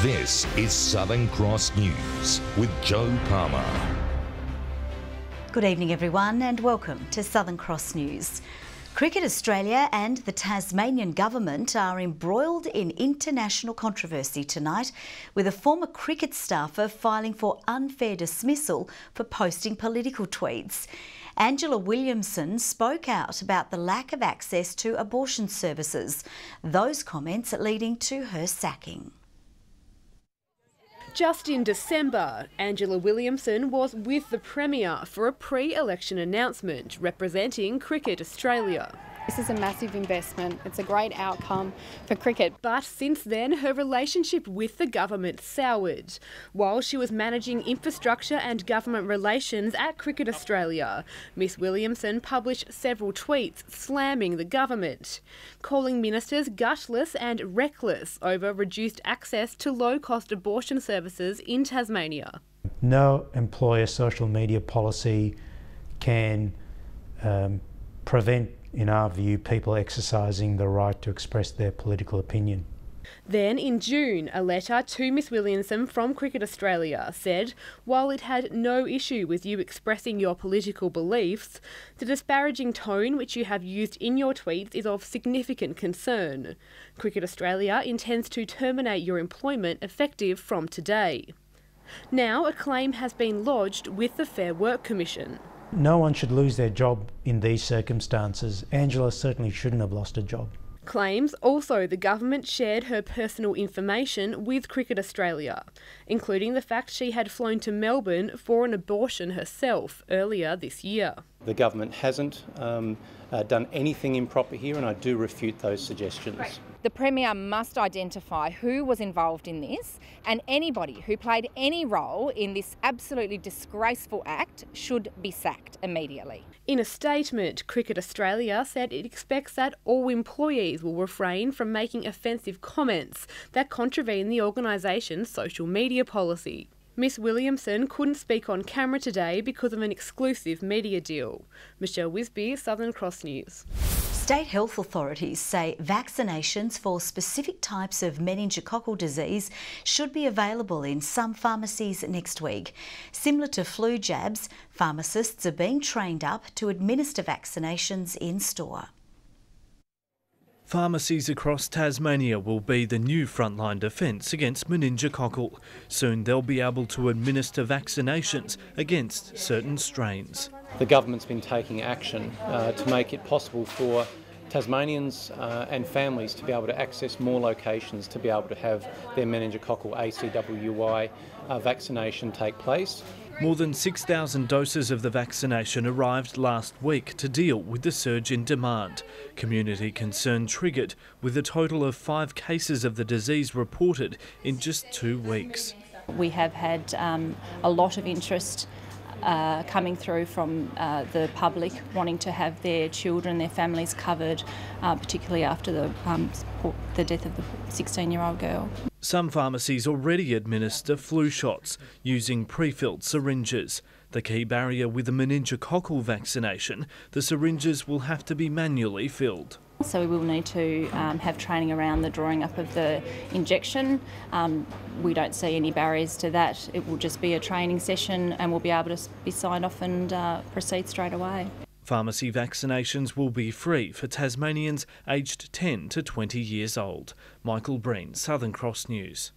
This is Southern Cross News with Joe Palmer. Good evening everyone and welcome to Southern Cross News. Cricket Australia and the Tasmanian government are embroiled in international controversy tonight, with a former cricket staffer filing for unfair dismissal for posting political tweets. Angela Williamson spoke out about the lack of access to abortion services, those comments leading to her sacking. Just in December, Angela Williamson was with the Premier for a pre-election announcement representing Cricket Australia. This is a massive investment. It's a great outcome for cricket. But since then, her relationship with the government soured. While she was managing infrastructure and government relations at Cricket Australia, Miss Williamson published several tweets slamming the government, calling ministers gutless and reckless over reduced access to low-cost abortion services in Tasmania. No employer social media policy can prevent, in our view, people exercising the right to express their political opinion. Then in June, a letter to Miss Williamson from Cricket Australia said, while it had no issue with you expressing your political beliefs, the disparaging tone which you have used in your tweets is of significant concern. Cricket Australia intends to terminate your employment effective from today. Now a claim has been lodged with the Fair Work Commission. No one should lose their job in these circumstances. Angela certainly shouldn't have lost a job. Claims also the government shared her personal information with Cricket Australia, including the fact she had flown to Melbourne for an abortion herself earlier this year. The government hasn't done anything improper here, and I do refute those suggestions. Right. The Premier must identify who was involved in this, and anybody who played any role in this absolutely disgraceful act should be sacked immediately. In a statement, Cricket Australia said it expects that all employees will refrain from making offensive comments that contravene the organisation's social media policy. Miss Williamson couldn't speak on camera today because of an exclusive media deal. Michelle Wisby, Southern Cross News. State health authorities say vaccinations for specific types of meningococcal disease should be available in some pharmacies next week. Similar to flu jabs, pharmacists are being trained up to administer vaccinations in store. Pharmacies across Tasmania will be the new frontline defence against meningococcal. Soon they'll be able to administer vaccinations against certain strains. The government's been taking action to make it possible for Tasmanians and families to be able to access more locations to be able to have their meningococcal ACWY vaccination take place. More than 6,000 doses of the vaccination arrived last week to deal with the surge in demand. Community concern triggered, with a total of 5 cases of the disease reported in just 2 weeks. We have had a lot of interest coming through from the public wanting to have their children, their families covered, particularly after the death of the 16-year-old girl. Some pharmacies already administer flu shots using pre-filled syringes. The key barrier with the meningococcal vaccination, the syringes will have to be manually filled. So we will need to have training around the drawing up of the injection. We don't see any barriers to that. It will just be a training session and we'll be able to be signed off and proceed straight away. Pharmacy vaccinations will be free for Tasmanians aged 10 to 20 years old. Michael Breen, Southern Cross News.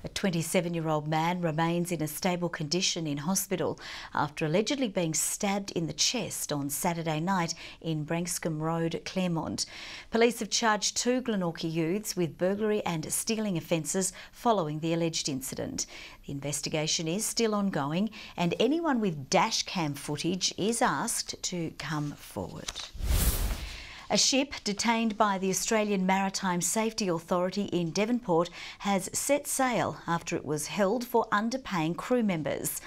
A 27-year-old man remains in a stable condition in hospital after allegedly being stabbed in the chest on Saturday night in Brankscombe Road, Claremont. Police have charged 2 Glenorchy youths with burglary and stealing offences following the alleged incident. The investigation is still ongoing and anyone with dash cam footage is asked to come forward. A ship detained by the Australian Maritime Safety Authority in Devonport has set sail after it was held for underpaying crew members.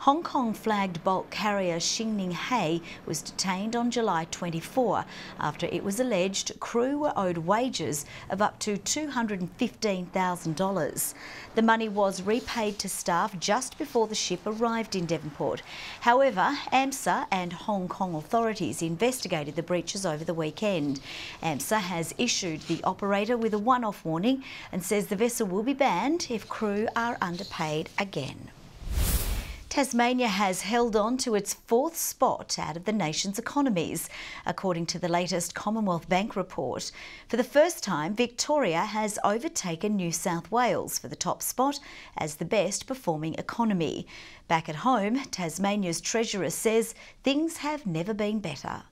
Hong Kong flagged bulk carrier Xingning Hay was detained on July 24 after it was alleged crew were owed wages of up to $215,000. The money was repaid to staff just before the ship arrived in Devonport. However, AMSA and Hong Kong authorities investigated the breaches over the weekend. AMSA has issued the operator with a one-off warning and says the vessel will be banned if crew are underpaid again. Tasmania has held on to its fourth spot out of the nation's economies, according to the latest Commonwealth Bank report. For the first time, Victoria has overtaken New South Wales for the top spot as the best performing economy. Back at home, Tasmania's Treasurer says things have never been better.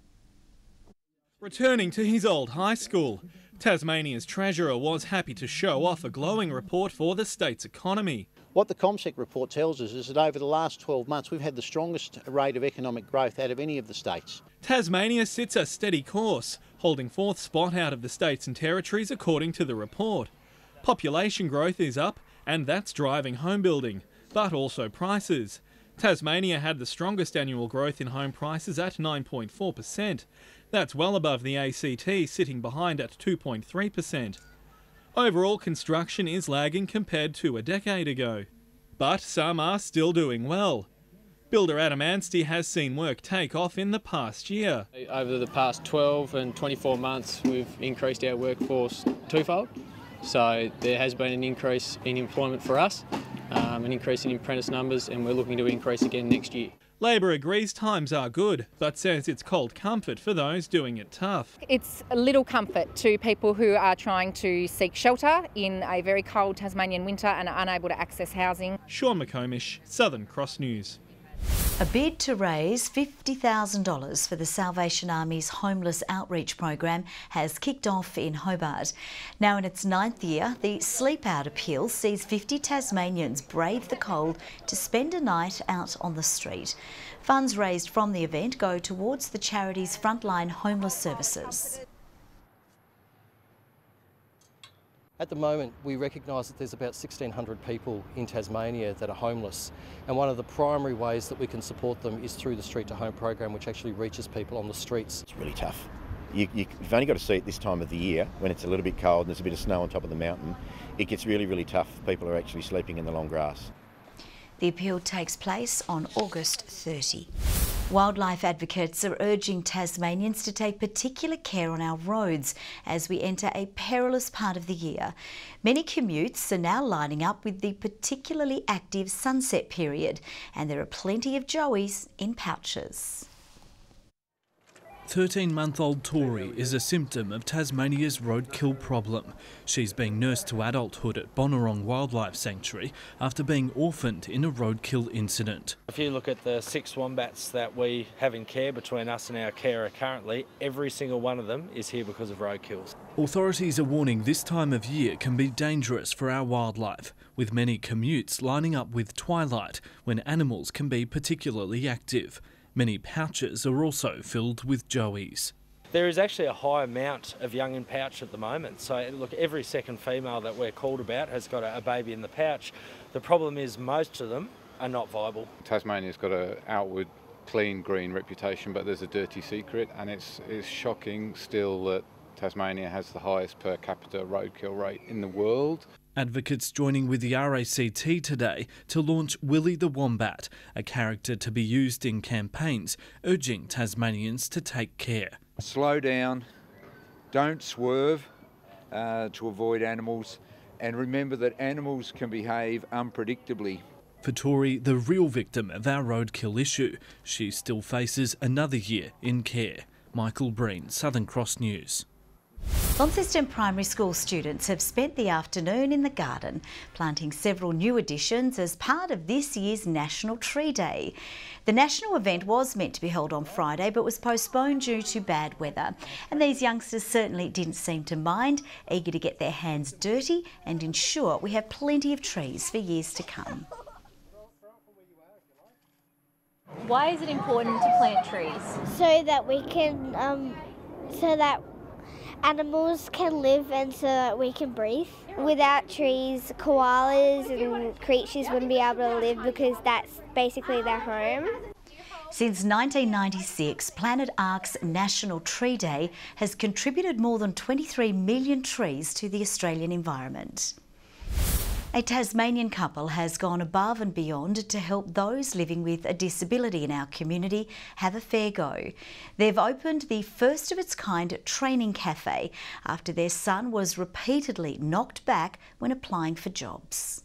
Returning to his old high school, Tasmania's Treasurer was happy to show off a glowing report for the state's economy. What the ComSec report tells us is that over the last 12 months we've had the strongest rate of economic growth out of any of the states. Tasmania sits a steady course, holding fourth spot out of the states and territories according to the report. Population growth is up and that's driving home building, but also prices. Tasmania had the strongest annual growth in home prices at 9.4%. That's well above the ACT, sitting behind at 2.3%. Overall, construction is lagging compared to a decade ago. But some are still doing well. Builder Adam Anstey has seen work take off in the past year. Over the past 12 and 24 months, we've increased our workforce twofold. So there has been an increase in employment for us, an increase in apprentice numbers, and we're looking to increase again next year. Labor agrees times are good, but says it's cold comfort for those doing it tough. It's a little comfort to people who are trying to seek shelter in a very cold Tasmanian winter and are unable to access housing. Sean McComish, Southern Cross News. A bid to raise $50,000 for the Salvation Army's homeless outreach program has kicked off in Hobart. Now in its 9th year, the Sleep Out appeal sees 50 Tasmanians brave the cold to spend a night out on the street. Funds raised from the event go towards the charity's frontline homeless services. At the moment, we recognise that there's about 1,600 people in Tasmania that are homeless, and one of the primary ways that we can support them is through the Street to Home program, which actually reaches people on the streets. It's really tough. You've only got to see it this time of the year, when it's a little bit cold and there's a bit of snow on top of the mountain. It gets really, really tough. People are actually sleeping in the long grass. The appeal takes place on August 30. Wildlife advocates are urging Tasmanians to take particular care on our roads as we enter a perilous part of the year. Many commutes are now lining up with the particularly active sunset period, and there are plenty of joeys in pouches. 13-month-old Tori is a symptom of Tasmania's roadkill problem. She's being nursed to adulthood at Bonnarong Wildlife Sanctuary after being orphaned in a roadkill incident. If you look at the 6 wombats that we have in care between us and our carer currently, every single one of them is here because of roadkills. Authorities are warning this time of year can be dangerous for our wildlife, with many commutes lining up with twilight when animals can be particularly active. Many pouches are also filled with joeys. There is actually a high amount of young in pouch at the moment. So look, every second female that we're called about has got a baby in the pouch. The problem is most of them are not viable. Tasmania's got an outward clean green reputation, but there's a dirty secret, and it's shocking still that Tasmania has the highest per capita roadkill rate in the world. Advocates joining with the RACT today to launch Willie the Wombat, a character to be used in campaigns, urging Tasmanians to take care. Slow down, don't swerve to avoid animals, and remember that animals can behave unpredictably. For Tori, the real victim of our roadkill issue, she still faces another year in care. Michael Breen, Southern Cross News. Launceston Primary School students have spent the afternoon in the garden, planting several new additions as part of this year's National Tree Day. The national event was meant to be held on Friday but was postponed due to bad weather. And these youngsters certainly didn't seem to mind, eager to get their hands dirty and ensure we have plenty of trees for years to come. Why is it important to plant trees? So that we can, so that animals can live and so that we can breathe. Without trees, koalas and creatures wouldn't be able to live because that's basically their home. Since 1996, Planet Ark's National Tree Day has contributed more than 23 million trees to the Australian environment. A Tasmanian couple has gone above and beyond to help those living with a disability in our community have a fair go. They've opened the first of its kind training cafe after their son was repeatedly knocked back when applying for jobs.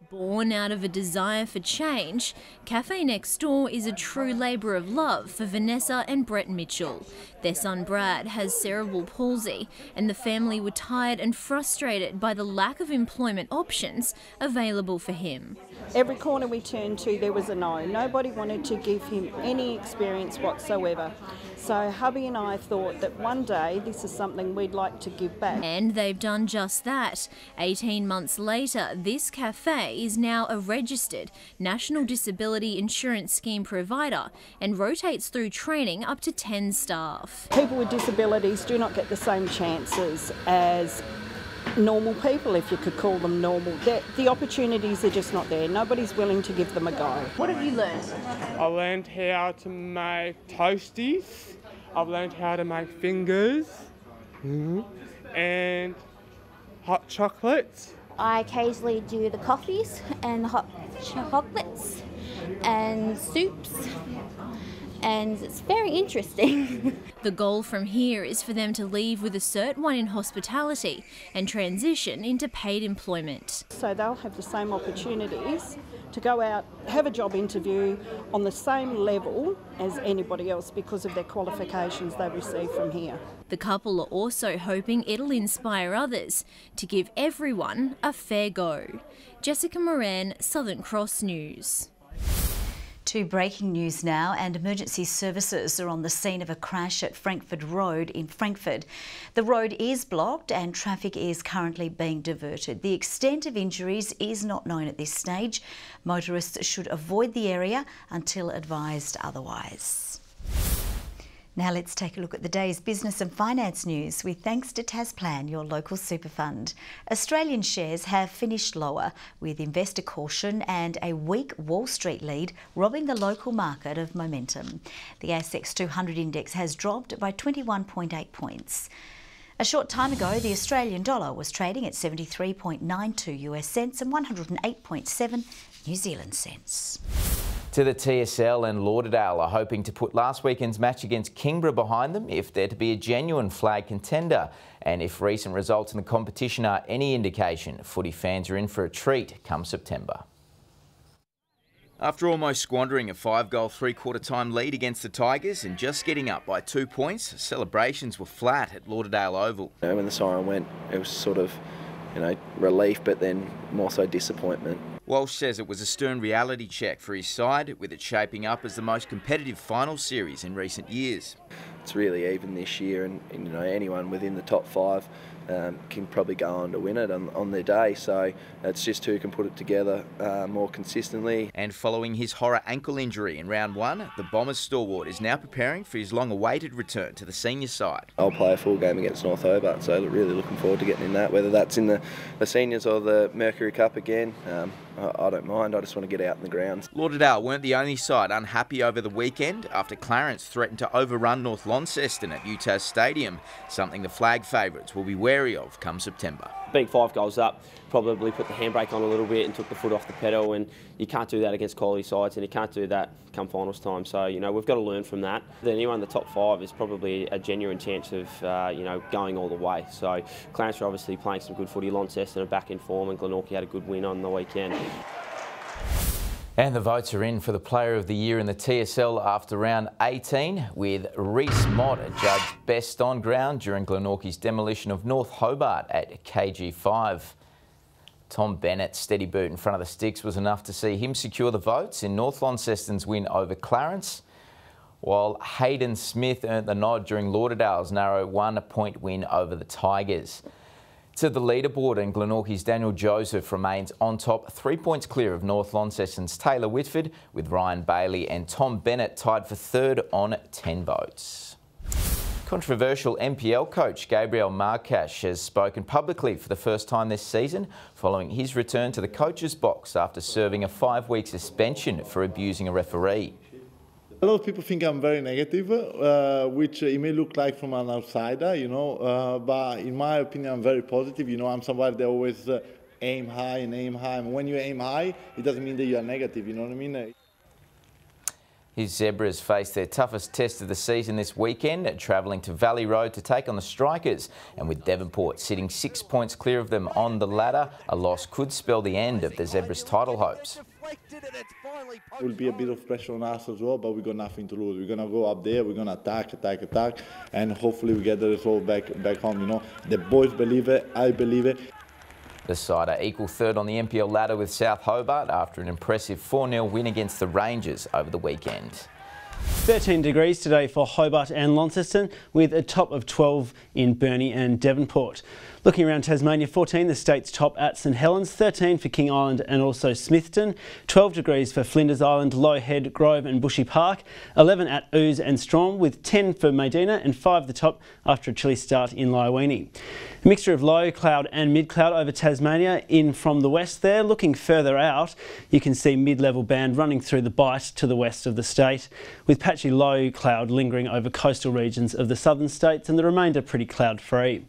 Born out of a desire for change, Cafe Next Door is a true labour of love for Vanessa and Brett Mitchell. Their son Brad has cerebral palsy, and the family were tired and frustrated by the lack of employment options available for him. Every corner we turned to, there was a no. Nobody wanted to give him any experience whatsoever. So hubby and I thought that one day this is something we'd like to give back. And they've done just that. 18 months later, this cafe is now a registered National Disability Insurance Scheme provider and rotates through training up to 10 staff. People with disabilities do not get the same chances as normal people, if you could call them normal. The opportunities are just not there. Nobody's willing to give them a go. What have you learned? I learned how to make toasties. I've learned how to make fingers and hot chocolates. I occasionally do the coffees and the hot chocolates and soups, and it's very interesting. The goal from here is for them to leave with a Cert 1 in hospitality and transition into paid employment. So they'll have the same opportunities to go out, have a job interview on the same level as anybody else because of their qualifications they receive from here. The couple are also hoping it'll inspire others to give everyone a fair go. Jessica Moran, Southern Cross News. To breaking news now, and emergency services are on the scene of a crash at Frankfurt Road in Frankfurt. The road is blocked and traffic is currently being diverted. The extent of injuries is not known at this stage. Motorists should avoid the area until advised otherwise. Now let's take a look at the day's business and finance news with thanks to Tasplan, your local super fund. Australian shares have finished lower with investor caution and a weak Wall Street lead robbing the local market of momentum. The ASX 200 index has dropped by 21.8 points. A short time ago, the Australian dollar was trading at 73.92 US cents and 108.7 New Zealand cents. To the TSL, and Lauderdale are hoping to put last weekend's match against Kingborough behind them if they're to be a genuine flag contender. And if recent results in the competition are any indication, footy fans are in for a treat come September. After almost squandering a 5-goal three-quarter time lead against the Tigers and just getting up by 2 points, celebrations were flat at Lauderdale Oval. When the siren went, it was sort of, relief, but then more so disappointment. Walsh says it was a stern reality check for his side, with it shaping up as the most competitive final series in recent years. It's really even this year, and anyone within the top 5 can probably go on to win it on their day. So it's just who can put it together more consistently. And following his horror ankle injury in round 1, the Bombers stalwart is now preparing for his long-awaited return to the senior side. I'll play a full game against North Hobart, so really looking forward to getting in that, whether that's in the seniors or the Mercury Cup again. I don't mind, I just want to get out in the grounds. Lauderdale weren't the only side unhappy over the weekend after Clarence threatened to overrun North Launceston at UTAS Stadium, something the flag favourites will be wary of come September. Being 5 goals up, probably put the handbrake on a little bit and took the foot off the pedal, and you can't do that against quality sides, and you can't do that come finals time. So, we've got to learn from that. Anyone in the top 5 is probably a genuine chance of, going all the way. So Clarence are obviously playing some good footy. Launceston are back in form, and Glenorchy had a good win on the weekend. And the votes are in for the Player of the Year in the TSL after round 18, with Reece Mott adjudged best on ground during Glenorchy's demolition of North Hobart at KG5. Tom Bennett's steady boot in front of the sticks was enough to see him secure the votes in North Launceston's win over Clarence, while Hayden Smith earned the nod during Lauderdale's narrow 1-point win over the Tigers. To the leaderboard, and Glenorchy's Daniel Joseph remains on top, 3 points clear of North Launceston's Taylor Whitford, with Ryan Bailey and Tom Bennett tied for third on 10 votes. Controversial NPL coach Gabriel Marcash has spoken publicly for the first time this season following his return to the coach's box after serving a 5-week suspension for abusing a referee. A lot of people think I'm very negative, which it may look like from an outsider, but in my opinion I'm very positive. I'm somebody that always aim high and aim high. And when you aim high, it doesn't mean that you are negative, you know what I mean? His Zebras face their toughest test of the season this weekend, travelling to Valley Road to take on the Strikers. And with Devonport sitting 6 points clear of them on the ladder, a loss could spell the end of the Zebras' title hopes. It will be a bit of pressure on us as well, but we've got nothing to lose. We're going to go up there, we're going to attack, and hopefully we get the result back home. The boys believe it, I believe it. The side are equal third on the NPL ladder with South Hobart after an impressive 4-0 win against the Rangers over the weekend. 13 degrees today for Hobart and Launceston, with a top of 12 in Burnie and Devonport. Looking around Tasmania, 14 the state's top at St Helens, 13 for King Island and also Smithton, 12 degrees for Flinders Island, Low Head, Grove and Bushy Park, 11 at Ooze and Strong, with 10 for Medina and 5 the top after a chilly start in Lyowini. A mixture of low cloud and mid cloud over Tasmania in from the west there. Looking further out, you can see mid-level band running through the Bight to the west of the state, with patchy low cloud lingering over coastal regions of the southern states and the remainder pretty cloud-free.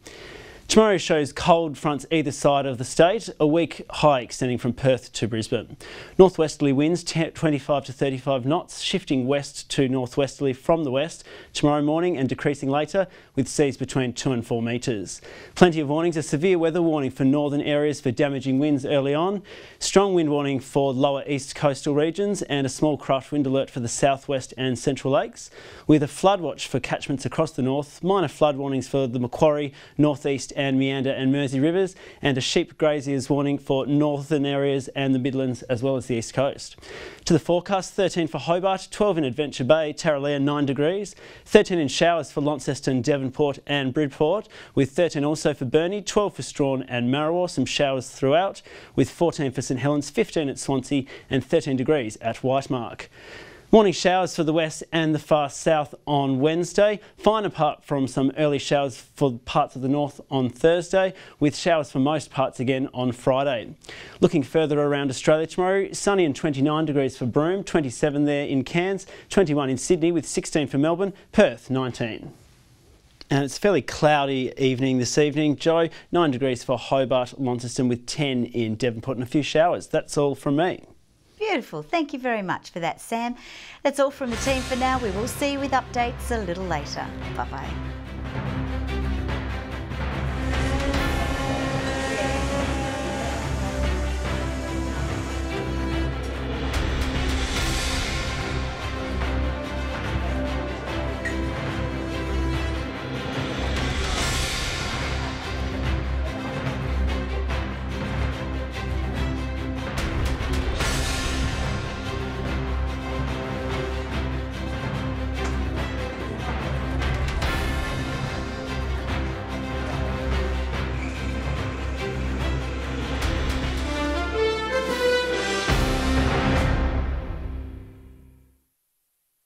Tomorrow shows cold fronts either side of the state, a weak high extending from Perth to Brisbane. Northwesterly winds 25 to 35 knots, shifting west to northwesterly from the west tomorrow morning and decreasing later, with seas between 2 and 4 metres. Plenty of warnings, a severe weather warning for northern areas for damaging winds early on, strong wind warning for lower east coastal regions and a small craft wind alert for the southwest and central lakes, with a flood watch for catchments across the north, minor flood warnings for the Macquarie, northeast and Meander and Mersey rivers, and a sheep graziers warning for northern areas and the Midlands as well as the east coast. To the forecast, 13 for Hobart, 12 in Adventure Bay, Tarraleah 9 degrees, 13 in showers for Launceston, Devonport and Bridport, with 13 also for Burnie, 12 for Strawn and Marrawar, some showers throughout, with 14 for St Helens, 15 at Swansea and 13 degrees at Whitemark. Morning showers for the west and the far south on Wednesday, fine apart from some early showers for parts of the north on Thursday, with showers for most parts again on Friday. Looking further around Australia tomorrow, sunny and 29 degrees for Broome, 27 there in Cairns, 21 in Sydney with 16 for Melbourne, Perth 19. And it's a fairly cloudy evening this evening. Joe, 9 degrees for Hobart, Launceston with 10 in Devonport and a few showers. That's all from me. Beautiful. Thank you very much for that, Sam. That's all from the team for now. We will see you with updates a little later. Bye-bye.